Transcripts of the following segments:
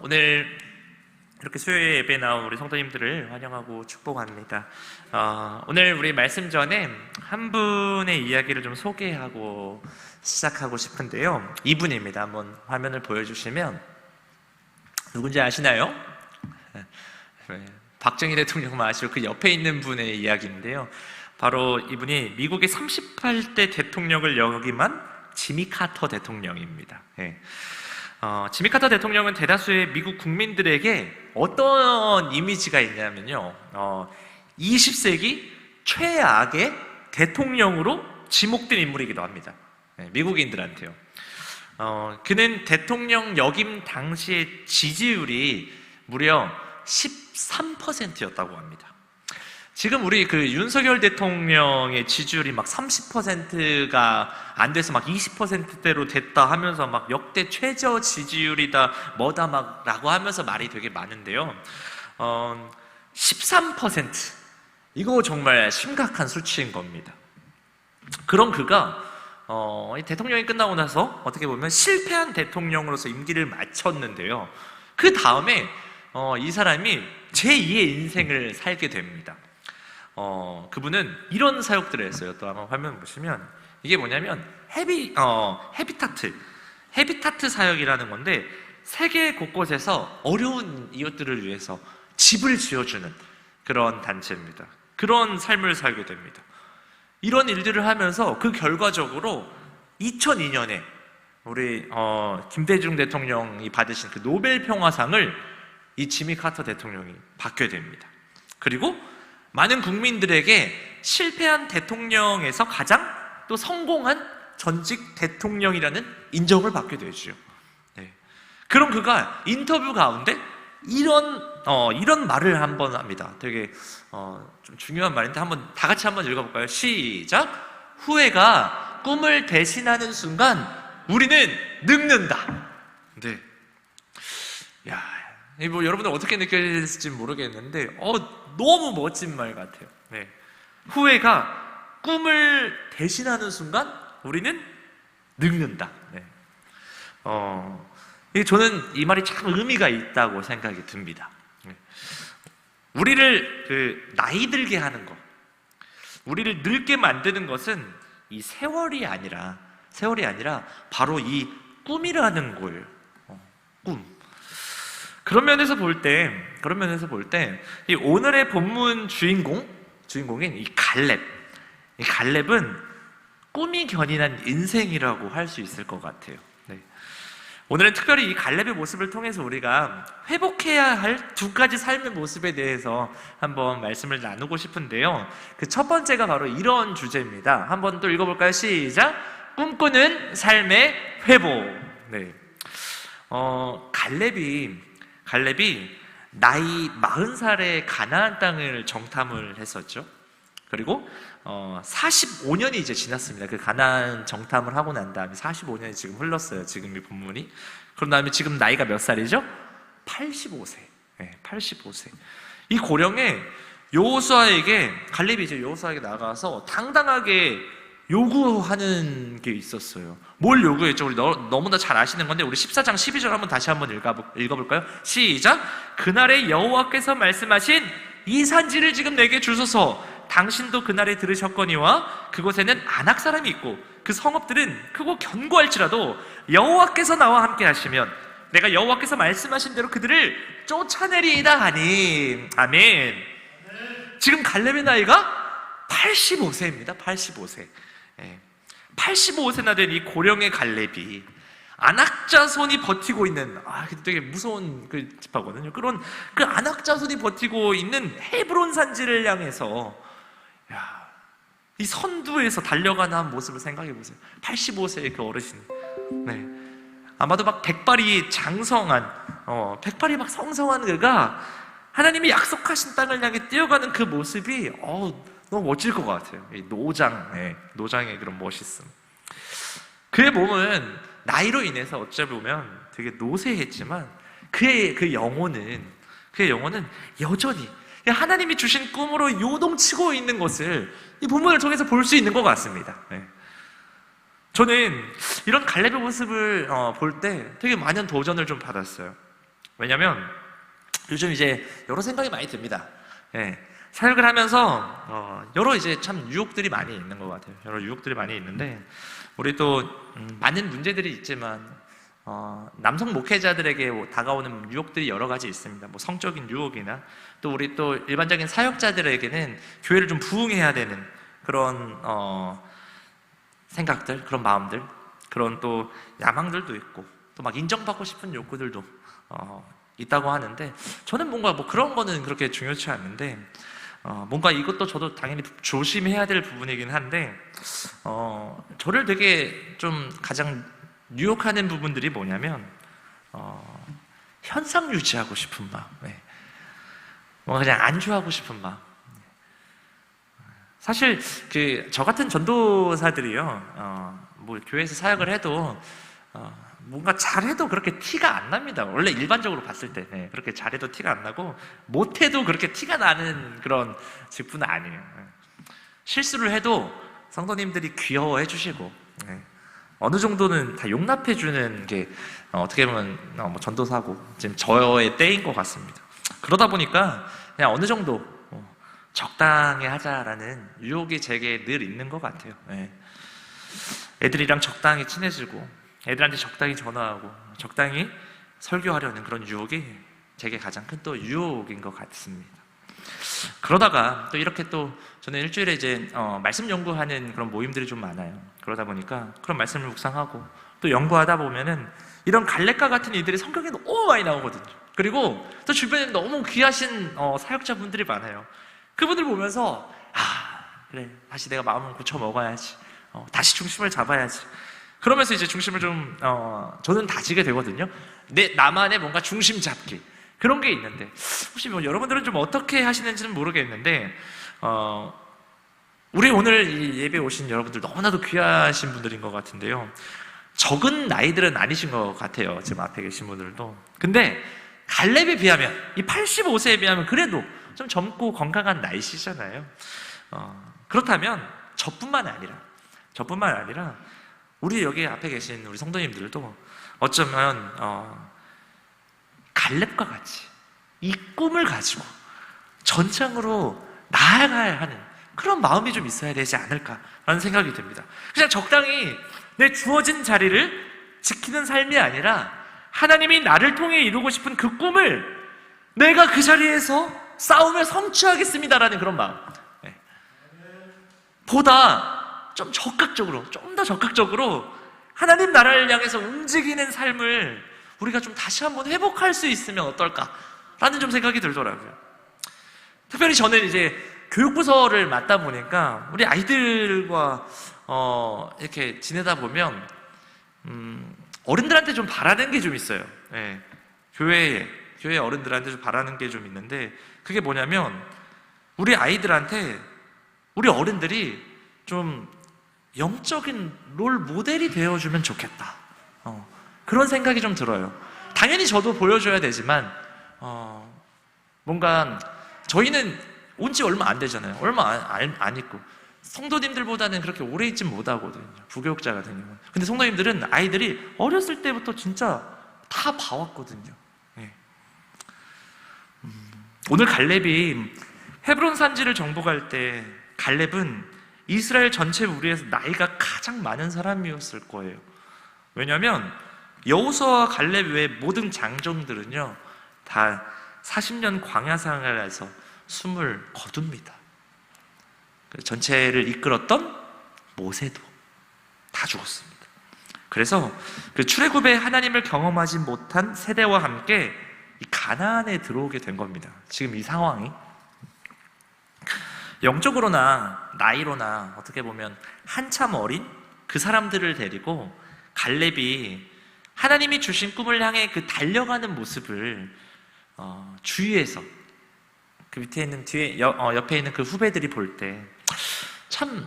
오늘 이렇게 수요일 예배에 나온 우리 성도님들을 환영하고 축복합니다. 오늘 우리 말씀 전에 한 분의 이야기를 좀 소개하고 시작하고 싶은데요. 이분입니다. 한번 화면을 보여주시면 누군지 아시나요? 박정희 대통령만 아시고 그 옆에 있는 분의 이야기인데요. 바로 이분이 미국의 38대 대통령을 역임한 지미 카터 대통령입니다. 지미 카터 대통령은 대다수의 미국 국민들에게 어떤 이미지가 있냐면요, 20세기 최악의 대통령으로 지목된 인물이기도 합니다. 미국인들한테요. 그는 대통령 역임 당시의 지지율이 무려 13%였다고 합니다. 지금 우리 그 윤석열 대통령의 지지율이 막 30%가 안 돼서 막 20%대로 됐다 하면서 막 역대 최저 지지율이다 뭐다 막 라고 하면서 말이 되게 많은데요. 13%. 이거 정말 심각한 수치인 겁니다. 그럼 그가 대통령이 끝나고 나서 어떻게 보면 실패한 대통령으로서 임기를 마쳤는데요. 그 다음에 이 사람이 제2의 인생을 살게 됩니다. 그분은 이런 사역들을 했어요. 또 한번 화면 보시면 이게 뭐냐면 헤비타트 사역이라는 건데 세계 곳곳에서 어려운 이웃들을 위해서 집을 지어주는 그런 단체입니다. 그런 삶을 살게 됩니다. 이런 일들을 하면서 그 결과적으로 2002년에 우리 김대중 대통령이 받으신 그 노벨 평화상을 이 지미 카터 대통령이 받게 됩니다. 그리고 많은 국민들에게 실패한 대통령에서 가장 또 성공한 전직 대통령이라는 인정을 받게 되죠. 그럼 그가 인터뷰 가운데 이런 말을 한번 합니다. 되게 좀 중요한 말인데 한번 다 같이 한번 읽어볼까요? 시작. 후회가 꿈을 대신하는 순간 우리는 늙는다. 네. 야, 뭐 여러분들 어떻게 느껴질지 모르겠는데 너무 멋진 말 같아요. 네. 후회가 꿈을 대신하는 순간 우리는 늙는다. 네. 저는 이 말이 참 의미가 있다고 생각이 듭니다. 네. 우리를 나이 들게 하는 것, 우리를 늙게 만드는 것은 이 세월이 아니라 바로 이 꿈이라는 거예요. 꿈. 그런 면에서 볼 때, 이 오늘의 본문 주인공인 이 갈렙은 꿈이 견인한 인생이라고 할 수 있을 것 같아요. 네. 오늘은 특별히 이 갈렙의 모습을 통해서 우리가 회복해야 할 두 가지 삶의 모습에 대해서 한번 말씀을 나누고 싶은데요. 그 첫 번째가 바로 이런 주제입니다. 한번 또 읽어볼까요? 시작! 꿈꾸는 삶의 회복. 네. 갈렙이 나이 40살에 가나안 땅을 정탐을 했었죠. 그리고 45년이 이제 지났습니다. 그 가나안 정탐을 하고 난 다음에 45년이 지금 흘렀어요. 지금 이 본문이. 그런 다음에 지금 나이가 몇 살이죠? 85세. 네, 85세. 이 고령에 갈렙이 이제 여호수아에게 나가서 당당하게 요구하는 게 있었어요. 뭘 요구했죠? 우리 너무나 잘 아시는 건데 우리 14장 12절 한번 다시 한번 읽어볼까요? 시작! 그날에 여호와께서 말씀하신 이 산지를 지금 내게 주소서. 당신도 그날에 들으셨거니와 그곳에는 아낙 사람이 있고 그 성읍들은 크고 견고할지라도 여호와께서 나와 함께 하시면 내가 여호와께서 말씀하신 대로 그들을 쫓아내리이다 하니. 아멘. 지금 갈렙의 나이가 85세입니다. 85세. 85세나 된 이 고령의 갈렙이 아낙 자손이 버티고 있는 되게 무서운 그 집하거든요. 그런 그 아낙 자손이 버티고 있는 헤브론 산지를 향해서 이 선두에서 달려가는 모습을 생각해 보세요. 85세의 그 어르신. 네. 아마도 막 백발이 막 성성한 그가 하나님이 약속하신 땅을 향해 뛰어가는 그 모습이 너무 멋질 것 같아요. 이 노장의 그런 멋있음. 그의 몸은 나이로 인해서 어찌 보면 되게 노쇠했지만 그의 영혼은 여전히 하나님이 주신 꿈으로 요동치고 있는 것을 이 본문을 통해서 볼 수 있는 것 같습니다. 저는 이런 갈렙의 모습을 볼 때 되게 많은 도전을 좀 받았어요. 왜냐면 요즘 이제 여러 생각이 많이 듭니다. 예, 사역을 하면서 여러 이제 참 유혹들이 많이 있는 것 같아요. 여러 유혹들이 많이 있는데 우리 또 많은 문제들이 있지만 남성 목회자들에게 다가오는 유혹들이 여러 가지 있습니다. 뭐 성적인 유혹이나 또 우리 또 일반적인 사역자들에게는 교회를 좀 부흥해야 되는 그런 생각들, 그런 마음들, 그런 또 야망들도 있고 또 막 인정받고 싶은 욕구들도 있다고 하는데 저는 뭔가 뭐 그런 거는 그렇게 중요치 않는데 뭔가 이것도 저도 당연히 조심해야 될 부분이긴 한데 저를 되게 좀 가장 유혹하는 부분들이 뭐냐면 현상 유지하고 싶은 마음, 네. 뭔가 그냥 안주하고 싶은 마음. 사실 저 같은 전도사들이요, 뭐 교회에서 사역을 해도 뭔가 잘해도 그렇게 티가 안 납니다. 원래 일반적으로 봤을 때 그렇게 잘해도 티가 안 나고 못해도 그렇게 티가 나는 그런 직분은 아니에요. 실수를 해도 성도님들이 귀여워해 주시고 어느 정도는 다 용납해 주는 게 어떻게 보면 뭐 전도사고 지금 저의 때인 것 같습니다. 그러다 보니까 그냥 어느 정도 적당히 하자라는 유혹이 제게 늘 있는 것 같아요. 애들이랑 적당히 친해지고 애들한테 적당히 전화하고 적당히 설교하려는 그런 유혹이 제게 가장 큰 또 유혹인 것 같습니다. 그러다가 또 이렇게 또 저는 일주일에 이제 말씀 연구하는 그런 모임들이 좀 많아요. 그러다 보니까 그런 말씀을 묵상하고 또 연구하다 보면은 이런 갈렙과 같은 이들이 성경에 너무 많이 나오거든요. 그리고 또 주변에 너무 귀하신 사역자분들이 많아요. 그분들 보면서 그래, 다시 내가 마음을 고쳐 먹어야지, 다시 중심을 잡아야지. 그러면서 이제 중심을 좀 저는 다지게 되거든요. 나만의 뭔가 중심 잡기 그런 게 있는데 혹시 뭐 여러분들은 좀 어떻게 하시는지는 모르겠는데 우리 오늘 이 예배 오신 여러분들 너무나도 귀하신 분들인 것 같은데요. 적은 나이들은 아니신 것 같아요. 지금 앞에 계신 분들도. 근데 갈렙에 비하면 이 85세에 비하면 그래도 좀 젊고 건강한 나이시잖아요. 그렇다면 저뿐만 아니라 우리 여기 앞에 계신 우리 성도님들도 어쩌면 갈렙과 같이 이 꿈을 가지고 전장으로 나아가야 하는 그런 마음이 좀 있어야 되지 않을까라는 생각이 듭니다. 그냥 적당히 내 주어진 자리를 지키는 삶이 아니라 하나님이 나를 통해 이루고 싶은 그 꿈을 내가 그 자리에서 싸우며 성취하겠습니다라는 그런 마음, 보다 좀 더 적극적으로 하나님 나라를 향해서 움직이는 삶을 우리가 좀 다시 한번 회복할 수 있으면 어떨까라는 좀 생각이 들더라고요. 특별히 저는 이제 교육부서를 맡다 보니까 우리 아이들과 이렇게 지내다 보면 어른들한테 좀 바라는 게 좀 있어요. 교회 어른들한테 좀 바라는 게 좀 있는데 그게 뭐냐면 우리 아이들한테 우리 어른들이 좀 영적인 롤 모델이 되어주면 좋겠다. 그런 생각이 좀 들어요. 당연히 저도 보여줘야 되지만 뭔가 저희는 온 지 얼마 안 되잖아요. 얼마 안 있고 성도님들보다는 그렇게 오래 있진 못하거든요. 부교육자 같은 경우는. 근데 성도님들은 아이들이 어렸을 때부터 진짜 다 봐왔거든요. 오늘 갈렙이 헤브론 산지를 정복할 때 갈렙은 이스라엘 전체 무리에서 나이가 가장 많은 사람이었을 거예요. 왜냐하면 여호수아와 갈렙 외 모든 장정들은요 다 40년 광야 생활에서 숨을 거둡니다. 전체를 이끌었던 모세도 다 죽었습니다. 그래서 그 출애굽에 하나님을 경험하지 못한 세대와 함께 이 가나안에 들어오게 된 겁니다. 지금 이 상황이 영적으로나 나이로나 어떻게 보면 한참 어린 그 사람들을 데리고 갈렙이 하나님이 주신 꿈을 향해 그 달려가는 모습을 주위에서 그 밑에 있는 옆에 있는 그 후배들이 볼 때 참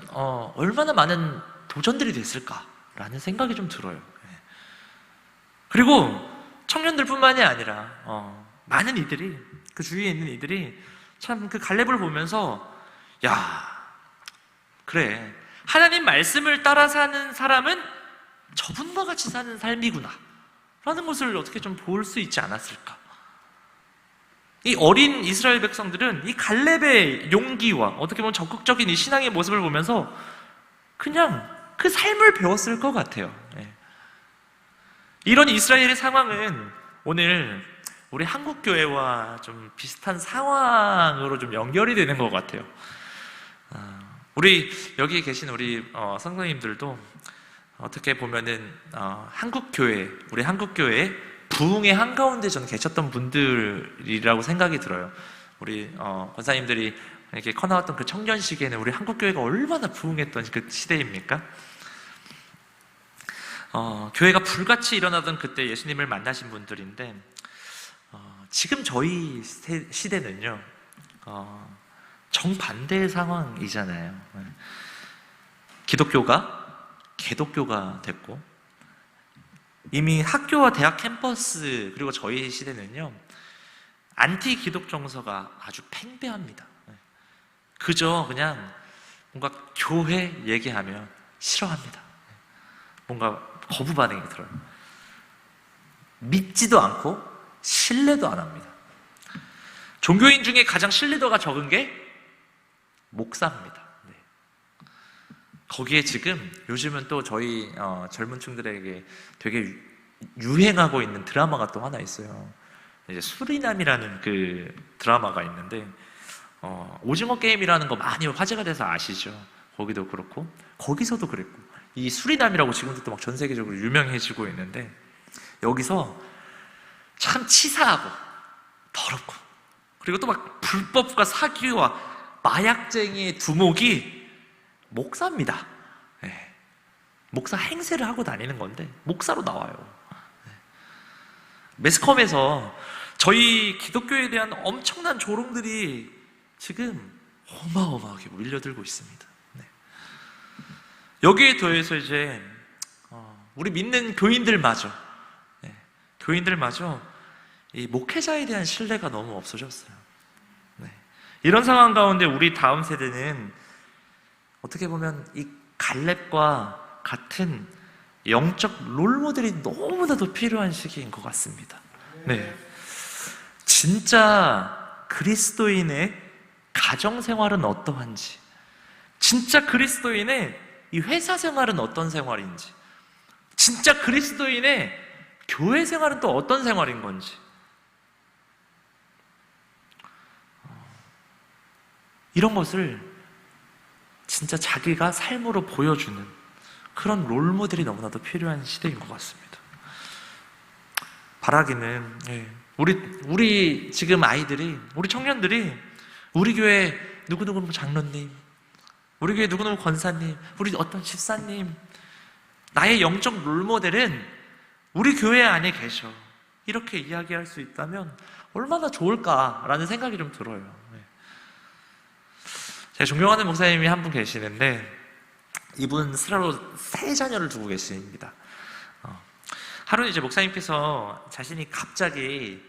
얼마나 많은 도전들이 됐을까라는 생각이 좀 들어요. 그리고 청년들뿐만이 아니라 많은 이들이 그 주위에 있는 이들이 참 그 갈렙을 보면서 야, 그래, 하나님 말씀을 따라 사는 사람은 저분과 같이 사는 삶이구나 라는 것을 어떻게 좀 볼 수 있지 않았을까 이 어린 이스라엘 백성들은 이 갈렙의 용기와 어떻게 보면 적극적인 이 신앙의 모습을 보면서 그냥 그 삶을 배웠을 것 같아요. 예. 이런 이스라엘의 상황은 오늘 우리 한국교회와 좀 비슷한 상황으로 좀 연결이 되는 것 같아요. 우리 여기 계신 우리 성도님들도 어떻게 보면은 우리 한국교회 부흥의 한가운데 저는 계셨던 분들이라고 생각이 들어요. 우리 권사님들이 이렇게 커나왔던 그 청년 시기에는 우리 한국교회가 얼마나 부흥했던 그 시대입니까? 교회가 불같이 일어나던 그때 예수님을 만나신 분들인데 지금 저희 시대는요 정반대의 상황이잖아요. 기독교가 개독교가 됐고 이미 학교와 대학 캠퍼스 그리고 저희 시대는요 안티 기독 정서가 아주 팽배합니다. 그저 그냥 뭔가 교회 얘기하면 싫어합니다. 뭔가 거부 반응이 들어요. 믿지도 않고 신뢰도 안 합니다. 종교인 중에 가장 신뢰도가 적은 게 목사입니다. 네. 거기에 지금 요즘은 또 저희 젊은 층들에게 되게 유행하고 있는 드라마가 또 하나 있어요. 이제 수리남이라는 그 드라마가 있는데 오징어 게임이라는 거 많이 화제가 돼서 아시죠? 거기도 그렇고 거기서도 그랬고 이 수리남이라고 지금도 또 막 전 세계적으로 유명해지고 있는데 여기서 참 치사하고 더럽고 그리고 또 막 불법과 사기와 마약쟁이의 두목이 목사입니다. 네. 목사 행세를 하고 다니는 건데 목사로 나와요. 네. 매스컴에서 저희 기독교에 대한 엄청난 조롱들이 지금 어마어마하게 밀려들고 있습니다. 네. 여기에 더해서 이제 우리 믿는 교인들마저 이 목회자에 대한 신뢰가 너무 없어졌어요. 네. 이런 상황 가운데 우리 다음 세대는 어떻게 보면 이 갈렙과 같은 영적 롤모델이 너무나도 필요한 시기인 것 같습니다. 네. 진짜 그리스도인의 가정생활은 어떠한지, 진짜 그리스도인의 이 회사 생활은 어떤 생활인지, 진짜 그리스도인의 교회 생활은 또 어떤 생활인 건지, 이런 것을 진짜 자기가 삶으로 보여주는 그런 롤모델이 너무나도 필요한 시대인 것 같습니다. 바라기는 우리 지금 아이들이, 우리 청년들이 우리 교회 누구누구 장로님, 우리 교회 누구누구 권사님, 우리 어떤 집사님, 나의 영적 롤모델은 우리 교회 안에 계셔, 이렇게 이야기할 수 있다면 얼마나 좋을까라는 생각이 좀 들어요. 제가 존경하는 목사님이 한 분 계시는데 이분 스스로 3자녀를 두고 계십니다. 하루는 이제 목사님께서 자신이 갑자기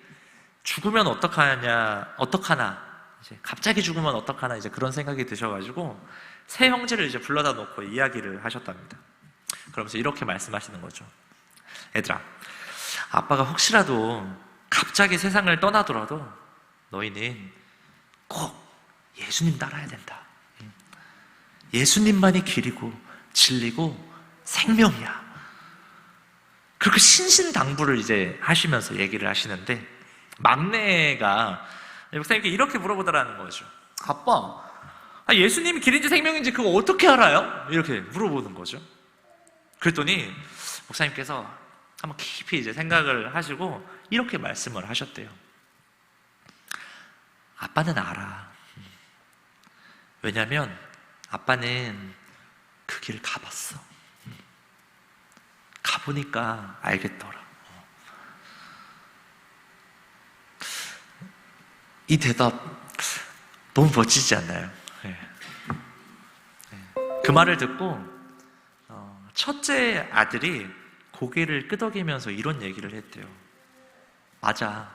죽으면 어떡하나, 이제 갑자기 죽으면 어떡하나, 이제 그런 생각이 드셔가지고 세 형제를 이제 불러다 놓고 이야기를 하셨답니다. 그러면서 이렇게 말씀하시는 거죠. 얘들아, 아빠가 혹시라도 갑자기 세상을 떠나더라도 너희는 꼭 예수님 따라야 된다. 예수님만이 길이고 진리고 생명이야. 그렇게 신신당부를 이제 하시면서 얘기를 하시는데 막내가 목사님께 이렇게 물어보더라는 거죠. 아빠, 예수님이 길인지 생명인지 그거 어떻게 알아요? 이렇게 물어보는 거죠. 그랬더니 목사님께서 한번 깊이 이제 생각을 하시고 이렇게 말씀을 하셨대요. 아빠는 알아. 왜냐면 아빠는 그 길을 가봤어. 가보니까 알겠더라. 이 대답 너무 멋지지 않나요? 그 말을 듣고 첫째 아들이 고개를 끄덕이면서 이런 얘기를 했대요. 맞아,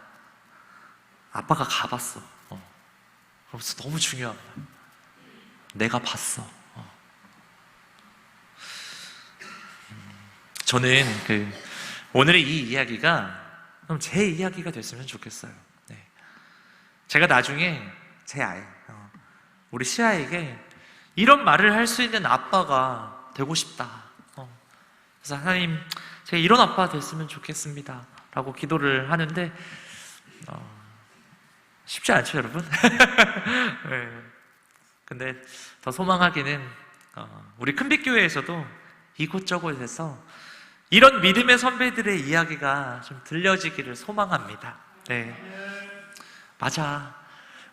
아빠가 가봤어. 그러면서 너무 중요한 거야. 내가 봤어. 저는 오늘의 이 이야기가 제 이야기가 됐으면 좋겠어요. 네. 제가 나중에 제 아이, 우리 시아에게 이런 말을 할 수 있는 아빠가 되고 싶다. 그래서 하나님, 제가 이런 아빠가 됐으면 좋겠습니다 라고 기도를 하는데 쉽지 않죠, 여러분? 네. 근데 더 소망하기는 우리 큰빛교회에서도 이곳저곳에서 이런 믿음의 선배들의 이야기가 좀 들려지기를 소망합니다. 네, 맞아.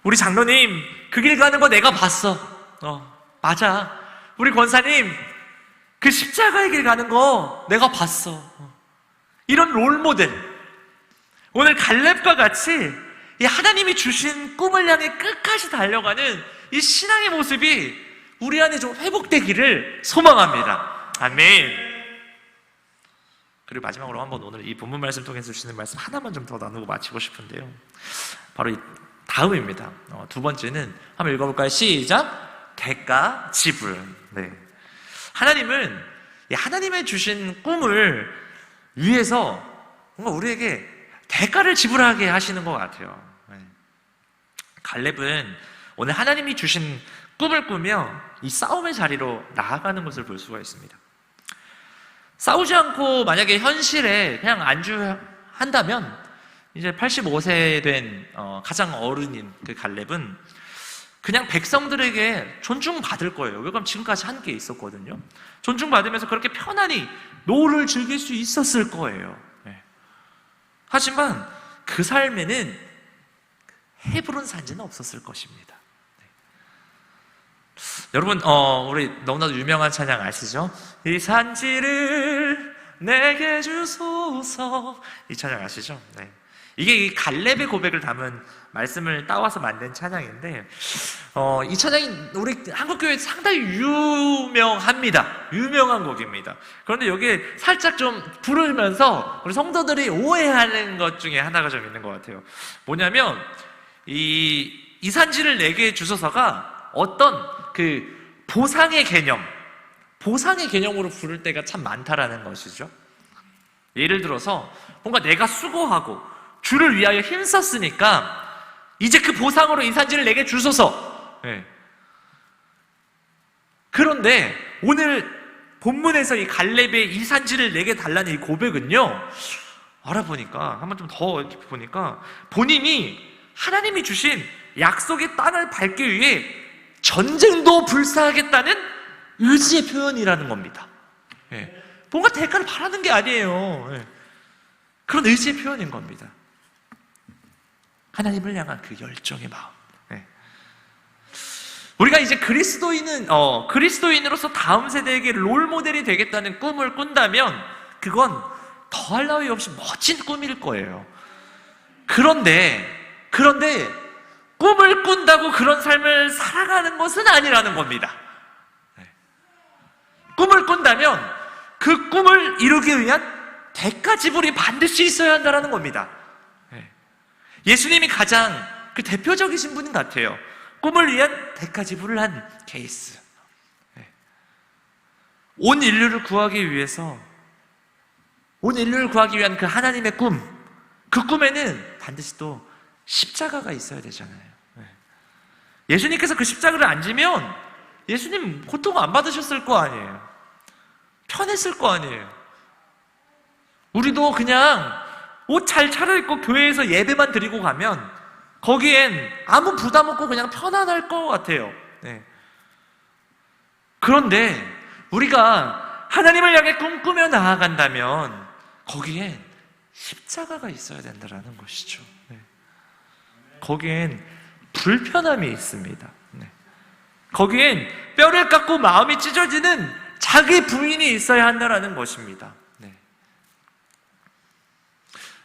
우리 장로님 그 길 가는 거 내가 봤어. 맞아. 우리 권사님 그 십자가의 길 가는 거 내가 봤어. 이런 롤모델, 오늘 갈렙과 같이 이 하나님이 주신 꿈을 향해 끝까지 달려가는 이 신앙의 모습이 우리 안에 좀 회복되기를 소망합니다. 아멘. 그리고 마지막으로 한번 오늘 이 본문 말씀 통해서 주시는 말씀 하나만 좀 더 나누고 마치고 싶은데요, 바로 이 다음입니다. 두 번째는 한번 읽어볼까요? 시작! 대가 지불. 네. 하나님은 하나님의 주신 꿈을 위해서 뭔가 우리에게 대가를 지불하게 하시는 것 같아요. 네. 갈렙은 오늘 하나님이 주신 꿈을 꾸며 이 싸움의 자리로 나아가는 것을 볼 수가 있습니다. 싸우지 않고 만약에 현실에 그냥 안주한다면 이제 85세 된 가장 어른인 그 갈렙은 그냥 백성들에게 존중받을 거예요. 왜냐하면 지금까지 한 게 있었거든요. 존중받으면서 그렇게 편안히 노를 즐길 수 있었을 거예요. 네. 하지만 그 삶에는 헤브론 산지는 없었을 것입니다. 네. 여러분, 우리 너무나도 유명한 찬양 아시죠? 이 산지를 내게 주소서, 이 찬양 아시죠? 네. 이게 이 갈렙의 고백을 담은 말씀을 따와서 만든 찬양인데, 이 찬양이 우리 한국교회에 상당히 유명합니다. 유명한 곡입니다. 그런데 여기에 살짝 좀 부르면서 우리 성도들이 오해하는 것 중에 하나가 좀 있는 것 같아요. 뭐냐면 이 산지를 내게 주소서가 어떤 그 보상의 개념으로 부를 때가 참 많다라는 것이죠. 예를 들어서 뭔가 내가 수고하고 주를 위하여 힘썼으니까 이제 그 보상으로 이 산지를 내게 주소서. 네. 그런데 오늘 본문에서 이 갈렙의 이 산지를 내게 달라는 이 고백은요, 알아보니까 한번 좀 더 이렇게 보니까 본인이 하나님이 주신 약속의 땅을 밟기 위해 전쟁도 불사하겠다는 의지의 표현이라는 겁니다. 네. 뭔가 대가를 바라는 게 아니에요. 네. 그런 의지의 표현인 겁니다. 하나님을 향한 그 열정의 마음. 네. 우리가 이제 그리스도인으로서 다음 세대에게 롤모델이 되겠다는 꿈을 꾼다면 그건 더할 나위 없이 멋진 꿈일 거예요. 그런데 꿈을 꾼다고 그런 삶을 살아가는 것은 아니라는 겁니다. 네. 꿈을 꾼다면 그 꿈을 이루기 위한 대가 지불이 반드시 있어야 한다는 겁니다. 예수님이 가장 그 대표적이신 분 같아요. 꿈을 위한 대가 지불을 한 케이스. 온 인류를 구하기 위한 그 하나님의 꿈, 그 꿈에는 반드시 또 십자가가 있어야 되잖아요. 예수님께서 그 십자가를 안 지면 예수님 고통 안 받으셨을 거 아니에요. 편했을 거 아니에요. 우리도 그냥 옷 잘 차려입고 교회에서 예배만 드리고 가면 거기엔 아무 부담 없고 그냥 편안할 것 같아요. 네. 그런데 우리가 하나님을 향해 꿈꾸며 나아간다면 거기엔 십자가가 있어야 된다는 것이죠. 네. 거기엔 불편함이 있습니다. 네. 거기엔 뼈를 깎고 마음이 찢어지는 자기 부인이 있어야 한다는 것입니다.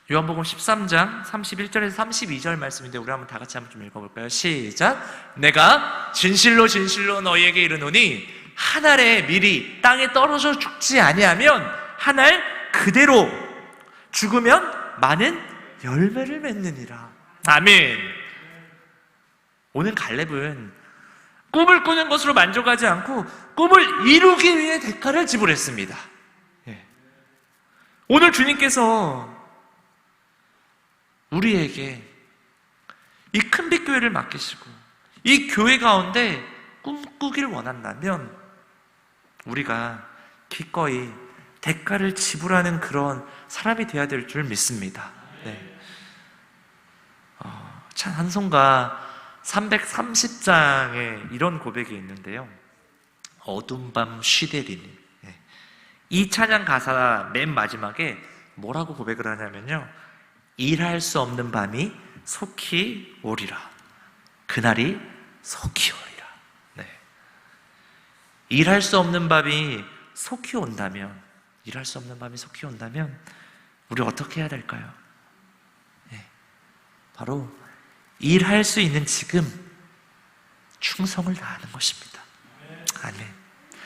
요한복음 13장 31절에서 32절 말씀인데 우리 한번 다 같이 한번 좀 읽어볼까요? 시작! 내가 진실로 진실로 너희에게 이르노니 한 알의 밀이 땅에 떨어져 죽지 아니하면 한 알 그대로 죽으면 많은 열매를 맺느니라. 아멘. 오늘 갈렙은 꿈을 꾸는 것으로 만족하지 않고 꿈을 이루기 위해 대가를 지불했습니다. 오늘 주님께서 우리에게 이 큰빛교회를 맡기시고 이 교회 가운데 꿈꾸길 원한다면 우리가 기꺼이 대가를 지불하는 그런 사람이 되어야 될 줄 믿습니다. 네. 찬송가 330장에 이런 고백이 있는데요. 어두운 밤 쉬되리니. 네. 이 찬양 가사 맨 마지막에 뭐라고 고백을 하냐면요. 일할 수 없는 밤이 속히 오리라. 그날이 속히 오리라. 네. 일할 수 없는 밤이 속히 온다면, 일할 수 없는 밤이 속히 온다면 우리 어떻게 해야 될까요? 네. 바로 일할 수 있는 지금 충성을 다하는 것입니다. 아멘.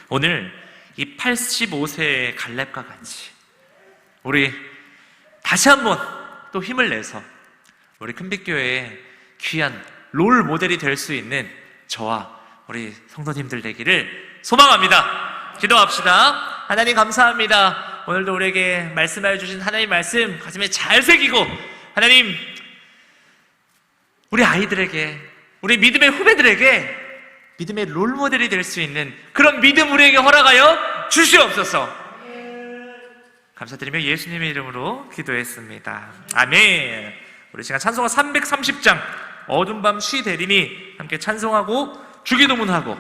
오늘 이 85세의 갈렙과 같이 우리 다시 한번 또 힘을 내서 우리 큰빛교회의 귀한 롤 모델이 될 수 있는 저와 우리 성도님들 되기를 소망합니다. 기도합시다. 하나님 감사합니다. 오늘도 우리에게 말씀하여 주신 하나님 말씀 가슴에 잘 새기고, 하나님 우리 아이들에게, 우리 믿음의 후배들에게 믿음의 롤 모델이 될 수 있는 그런 믿음 우리에게 허락하여 주시옵소서. 감사드리며 예수님의 이름으로 기도했습니다. 아멘. 우리 시간 찬송가 330장 어두운 밤 쉬되리니 함께 찬송하고 주기도문하고